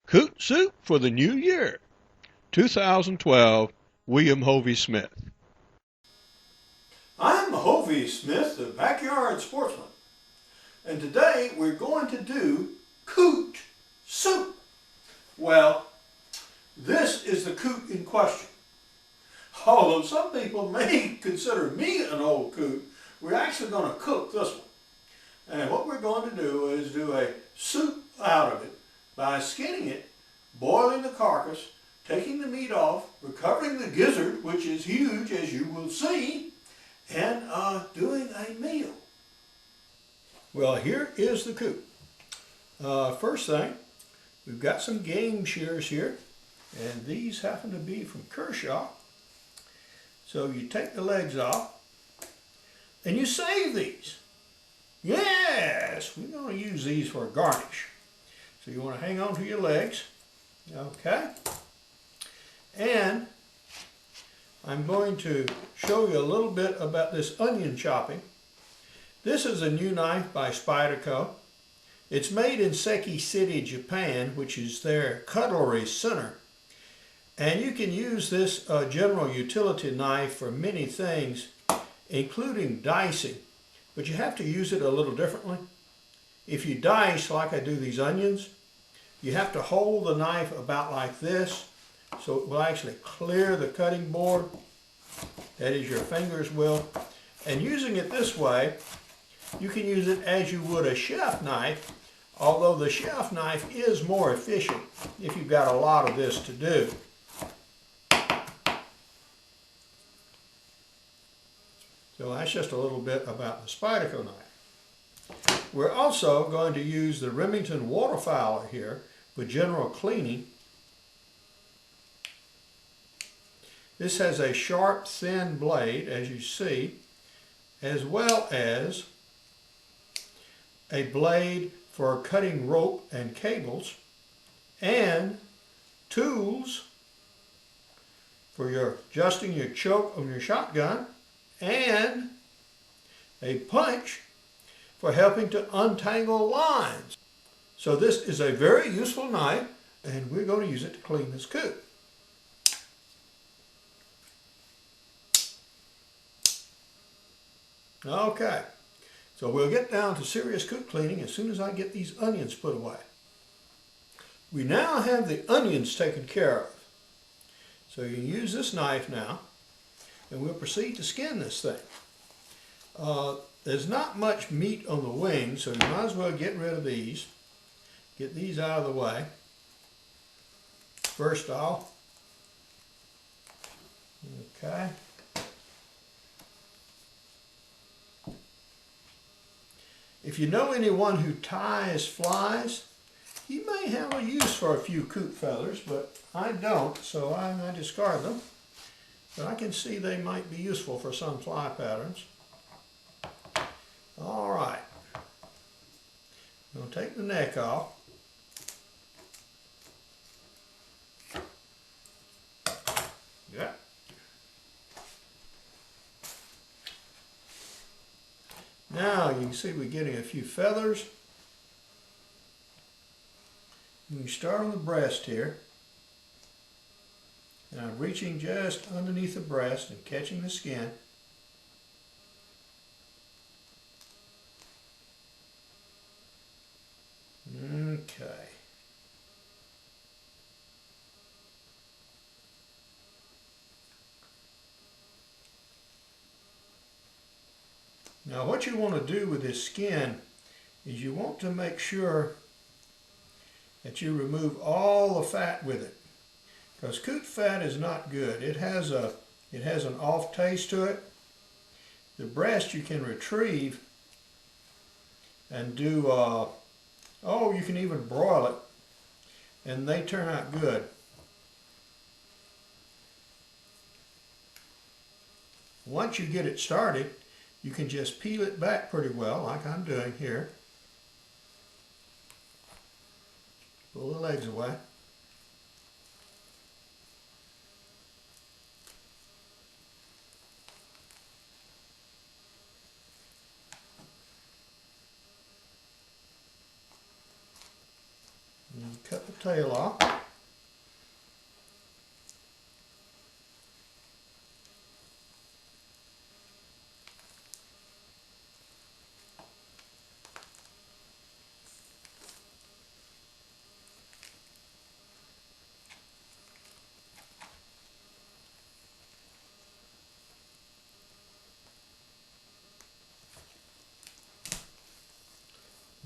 Coot Soup for the New Year, 2012, William Hovey Smith. I'm Hovey Smith, the Backyard Sportsman, and today we're going to do Coot Soup. Well, this is the coot in question. Although some people may consider me an old coot, we're actually going to cook this one. And what we're going to do is do a soup out of it by skinning it, boiling the carcass, taking the meat off, recovering the gizzard, which is huge as you will see, and doing a meal. Well, here is the coot. First thing, we've got some game shears here, and these happen to be from Kershaw. So you take the legs off, and you save these. Yes, we're going to use these for a garnish. So you want to hang on to your legs, okay? And I'm going to show you a little bit about this onion chopping. This is a new knife by Spyderco. It's made in Seki City, Japan, which is their cutlery center. And you can use this general utility knife for many things, including dicing. But you have to use it a little differently. If you dice, like I do these onions, you have to hold the knife about like this, so it will actually clear the cutting board. That is, your fingers will. And using it this way, you can use it as you would a chef knife, although the chef knife is more efficient if you've got a lot of this to do. So that's just a little bit about the Spyderco knife. We're also going to use the Remington waterfowler here for general cleaning. This has a sharp, thin blade, as you see, as well as a blade for cutting rope and cables, and tools for adjusting your choke on your shotgun, and a punch for helping to untangle lines. So this is a very useful knife, and we're going to use it to clean this coot. Okay, so we'll get down to serious coot cleaning as soon as I get these onions put away. We now have the onions taken care of. So you can use this knife now, and we'll proceed to skin this thing. There's not much meat on the wings, so you might as well get rid of these. Get these out of the way. First off, okay. If you know anyone who ties flies, you may have a use for a few coot feathers, but I don't, so I discard them. But I can see they might be useful for some fly patterns. All right. I'm going to take the neck off. Yeah. Now you can see we're getting a few feathers. We start on the breast here. And I'm reaching just underneath the breast and catching the skin. Okay. Now what you want to do with this skin is you want to make sure that you remove all the fat with it. Because coot fat is not good. It has an off taste to it. The breast you can retrieve and do, you can even broil it, and they turn out good. Once you get it started, you can just peel it back pretty well, like I'm doing here. Pull the legs away. And cut the tail off.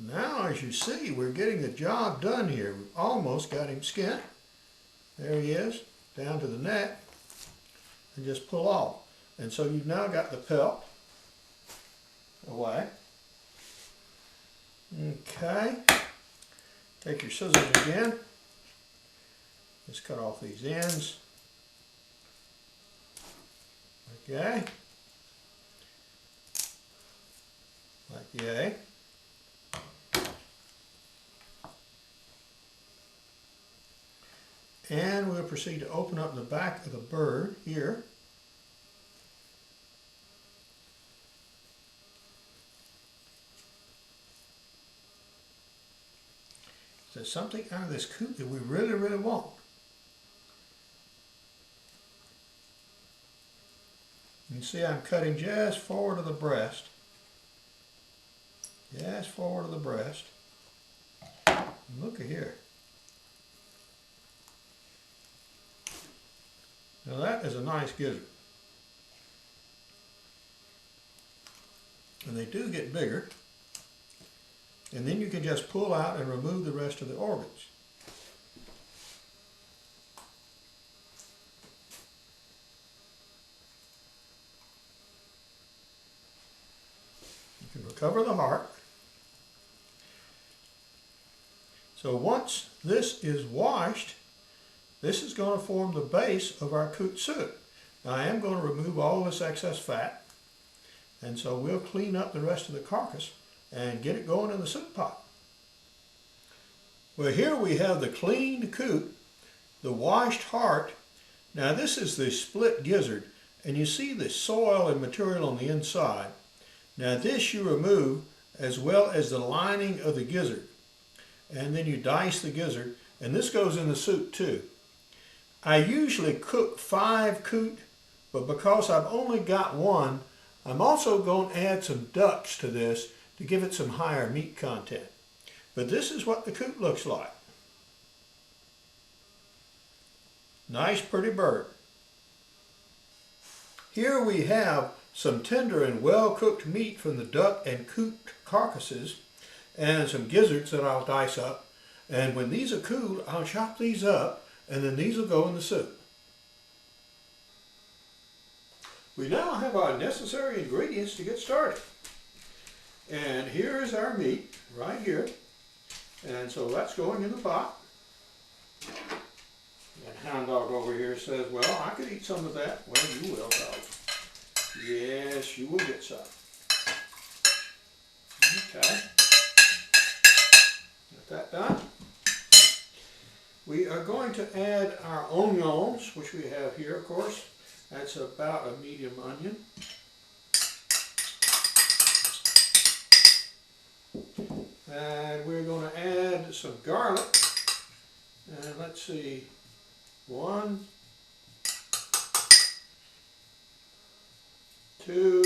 Now, as you see, we're getting the job done here. We've almost got him skinned. There he is, down to the neck, and just pull off. And so you've now got the pelt away. Okay, take your scissors again. Just cut off these ends. Okay, like yay. And we'll proceed to open up the back of the bird here. There's something out of this coot that we really, really want. You can see I'm cutting just forward of the breast. Just forward of the breast. And look at here. Now that is a nice gizzard. And they do get bigger. And then you can just pull out and remove the rest of the organs. You can recover the heart. So once this is washed, this is going to form the base of our coot soup. Now I am going to remove all this excess fat, and so we'll clean up the rest of the carcass and get it going in the soup pot. Well, here we have the cleaned coot, the washed heart. Now this is the split gizzard, and you see the soil and material on the inside. Now this you remove, as well as the lining of the gizzard, and then you dice the gizzard, and this goes in the soup too. I usually cook 5 coot, but because I've only got one, I'm also going to add some ducks to this to give it some higher meat content. But this is what the coot looks like. Nice, pretty bird. Here we have some tender and well-cooked meat from the duck and coot carcasses, and some gizzards that I'll dice up. And when these are cooled, I'll chop these up, and then these will go in the soup. We now have our necessary ingredients to get started. And here is our meat, right here. And so that's going in the pot. And Hound Dog over here says, well, I could eat some of that. Well, you will, dog. Yes, you will get some. Okay. Got that done. We are going to add our onions, which we have here, of course. That's about a medium onion. And we're going to add some garlic. And let's see, 1, 2,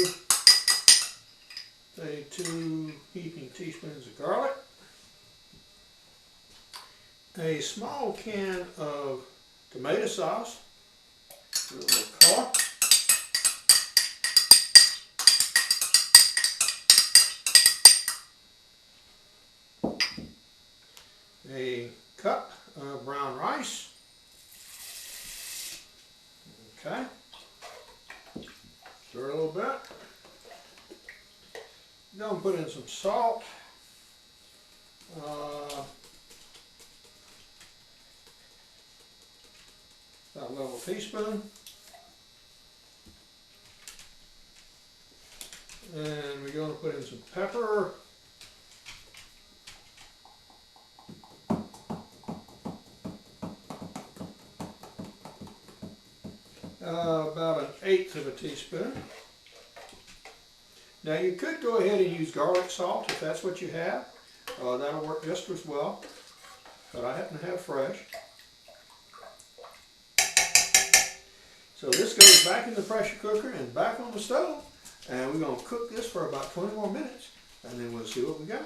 say 2 heaping teaspoons of garlic. A small can of tomato sauce, a little color. A cup of brown rice. Okay. Stir a little bit. Going to put in some salt. About a level teaspoon. And we're going to put in some pepper. About 1/8 of a teaspoon. Now you could go ahead and use garlic salt if that's what you have. That'll work just as well. but I happen to have fresh. So this goes back in the pressure cooker and back on the stove, and we're going to cook this for about 20 more minutes, and then we'll see what we got.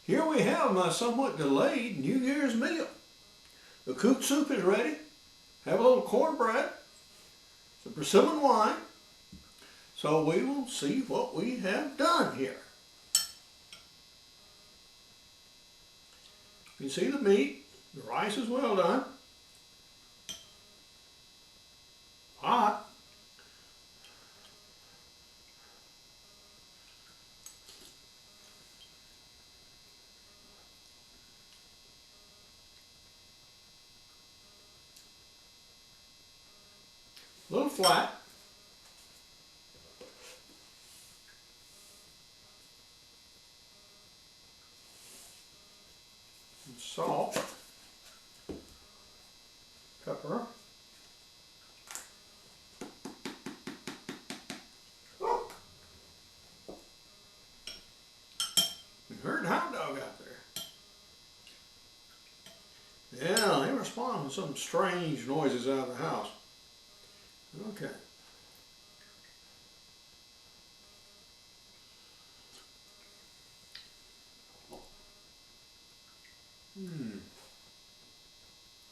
Here we have my somewhat delayed New Year's meal. The Coot soup is ready. Have a little cornbread, some Brazilian wine. So we will see what we have done here. You can see the meat. The rice is well done. Hot. A little flat. And salt. Pepper. Oh. You heard Hound Dog out there. Yeah, they respond to some strange noises out of the house. Okay.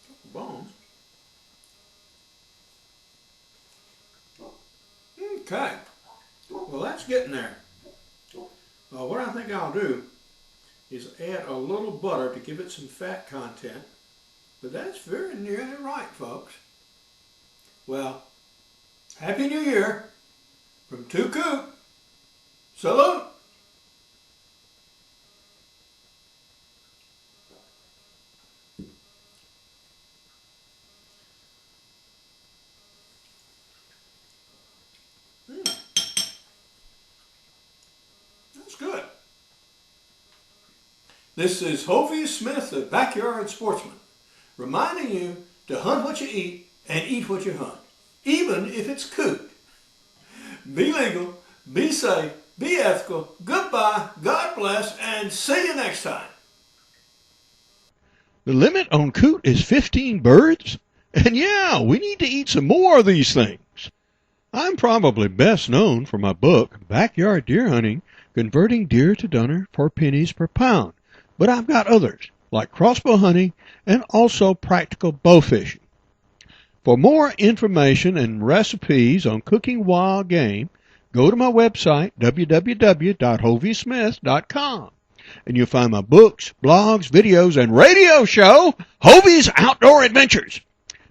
Couple bones. Okay. Well, that's getting there. What I think I'll do is add a little butter to give it some fat content. But that's very nearly right, folks. Well, Happy New Year from Coot. Salute. That's good. This is Hovey Smith, the Backyard Sportsman, reminding you to hunt what you eat and eat what you hunt, even if it's coot. Be legal, be safe, be ethical. Goodbye, God bless, and see you next time. The limit on Coot is 15 birds? And yeah, we need to eat some more of these things. I'm probably best known for my book, Backyard Deer Hunting, Converting Deer to Dinner for Pennies Per Pound. But I've got others, like crossbow hunting and also practical bow fishing. For more information and recipes on cooking wild game, go to my website, www.hoveysmith.com. And you'll find my books, blogs, videos, and radio show, Hovey's Outdoor Adventures.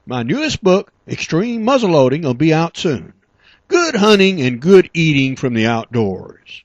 My newest book, Extreme Muzzleloading, will be out soon. Good hunting and good eating from the outdoors.